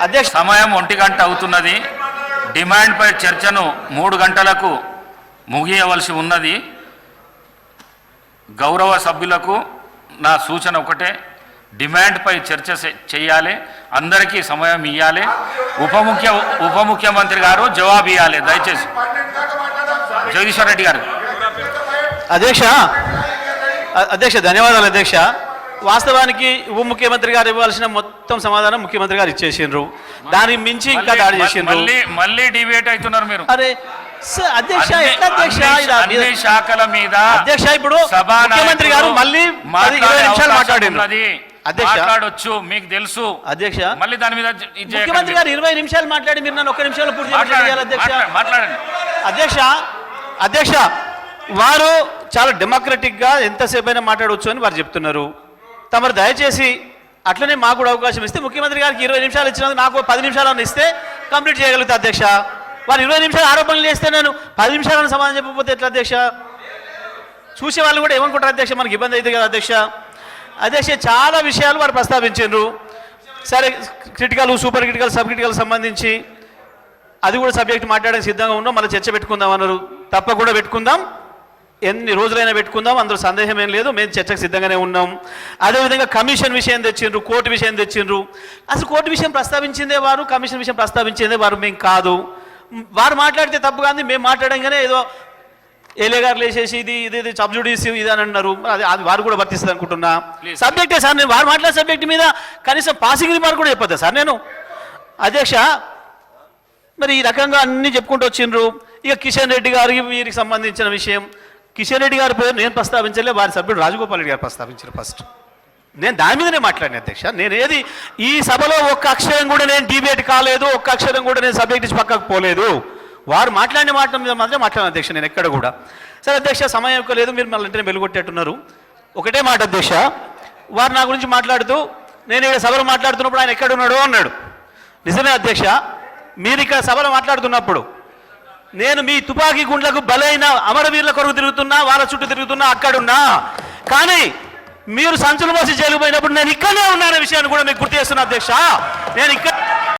అధ్యక్ష సమయం 1 గంట అవుతున్నది. డిమాండ్పై చర్చను 3 గంటలకు ముగియవలసి ఉన్నది. గౌరవ సభ్యులకు నా సూచన ఒకటే, డిమాండ్పై చర్చ చేయాలి, అందరికీ సమయం ఇవ్వాలి. ఉప ముఖ్యమంత్రి గారు జవాబు ఇవ్వాలి దయచేసి. జగదీశ్వర్ రెడ్డి గారు. అధ్యక్ష ధన్యవాదాలు అధ్యక్ష. వాస్తవానికి ఉప ముఖ్యమంత్రి గారు ఇవ్వాల్సిన మొత్తం సమాధానం ముఖ్యమంత్రి గారు ఇచ్చేసిండ్రు. దానికి మించి ఇంకా దాడి చేసిండ్రు. మళ్ళీ డిబేట్ అవుతున్నారు మీరు. అరే అధ్యక్ష అన్ని శాఖల మీద అధ్యక్ష ఇప్పుడు ముఖ్యమంత్రి గారు మళ్ళీ 20 నిమిషాలు మాట్లాడిండ్రు. మాట్లాడొచ్చు, మీకు తెలుసు అధ్యక్ష. మళ్ళీ దాని మీద ముఖ్యమంత్రి గారు 20 నిమిషాలు మాట్లాడి మీరు నన్ను 1 నిమిషంలో పూర్తి చేయాలి అధ్యక్ష. మాట్లాడండి అధ్యక్ష వారు చాలా డెమోక్రటిక్ గా ఎంతసేపు అయినా మాట్లాడవచ్చు అని వారు చెప్తున్నారు. తమరు దయచేసి అట్లనే మాకు కూడా అవకాశం ఇస్తే, ముఖ్యమంత్రి గారికి 20 నిమిషాలు ఇచ్చినందుకు నాకు 10 నిమిషాలను ఇస్తే కంప్లీట్ చేయగలుగుతా అధ్యక్ష. వారు 20 నిమిషాలు ఆరోపణలు చేస్తే నేను 10 నిమిషాలను సమాధానం చెప్పకపోతే ఎట్లా అధ్యక్ష? చూసే వాళ్ళు కూడా ఏమనుకుంటారు అధ్యక్ష, మనకి ఇబ్బంది అవుతుంది కదా అధ్యక్ష. చాలా విషయాలు వారు ప్రస్తావించారు. సరే, critical, super critical, sub critical సంబంధించి అది కూడా సబ్జెక్ట్ మాట్లాడడానికి సిద్ధంగా ఉన్నాం. మళ్ళీ చర్చ పెట్టుకుందాం అన్నారు. తప్పకుండా పెట్టుకుందాం, ఎన్ని రోజులైనా పెట్టుకుందాం, అందులో సందేహం ఏం లేదు. మేము చర్చకు సిద్ధంగానే ఉన్నాం. అదేవిధంగా కమిషన్ విషయం తెచ్చిండ్రు, కోర్టు విషయం తెచ్చిండ్రు. అసలు కోర్టు విషయం ప్రస్తావించిందే వారు, కమిషన్ విషయం ప్రస్తావించిందే వారు, మేము కాదు. వారు మాట్లాడితే తప్పు కాదు, మేము మాట్లాడంగానే ఏదో ఏలే గారు లేచేసి ఇది సబ్జుడిస్ ఇది అని అన్నారు. అది వారు కూడా వర్తిస్తుంది అనుకుంటున్నా. సబ్జెక్టే సార్, నేను వారు మాట్లాడే సబ్జెక్ట్ మీద కనీసం పాసింగ్ రిమార్క్ కూడా చెప్పొద్దా సార్ నేను? అధ్యక్ష మరి ఈ రకంగా అన్నీ చెప్పుకుంటూ వచ్చిండ్రు. ఇక కిషన్ రెడ్డి గారికి వీరికి సంబంధించిన విషయం, కిషన్ రెడ్డి గారి పేరు నేను ప్రస్తావించలే, వారి సభ్యుడు రాజగోపాల్ రెడ్డి గారు ప్రస్తావించారు ఫస్ట్. నేను దాని మీదనే మాట్లాడిన అధ్యక్ష. నేను ఏది ఈ సభలో ఒక్క అక్షరం కూడా నేను డిబేట్ కాలేదు, ఒక్క అక్షరం కూడా నేను సబ్జెక్ట్ ఇచ్చి పక్కకు పోలేదు. వారు మాట్లాడిన మాట మీద మాత్రమే మాట్లాడిన అధ్యక్ష, నేను ఎక్కడ కూడా. సరే అధ్యక్ష, సమయం ఎక్కువ లేదు, మీరు మళ్ళీ వెంటనే వెలుగొట్టేట్టున్నారు. ఒకటే మాట అధ్యక్ష, వారు నా గురించి మాట్లాడుతూ నేను ఇక్కడ సభలో మాట్లాడుతున్నప్పుడు ఆయన ఎక్కడున్నాడు అన్నాడు. నిజమే అధ్యక్ష, మీరు ఇక్కడ సభలో మాట్లాడుతున్నప్పుడు నేను మీ తుపాకీ గుండ్లకు బలైన అమరవీరుల కొరకు తిరుగుతున్నా, వాళ్ళ చుట్టూ తిరుగుతున్నా, అక్కడున్నా. కానీ మీరు సంచులు మోసి జైలు పోయినప్పుడు నేను ఇక్కడనే ఉన్నానే విషయాన్ని కూడా మీకు గుర్తు చేస్తున్నా అధ్యక్ష. నేను ఇక్కడ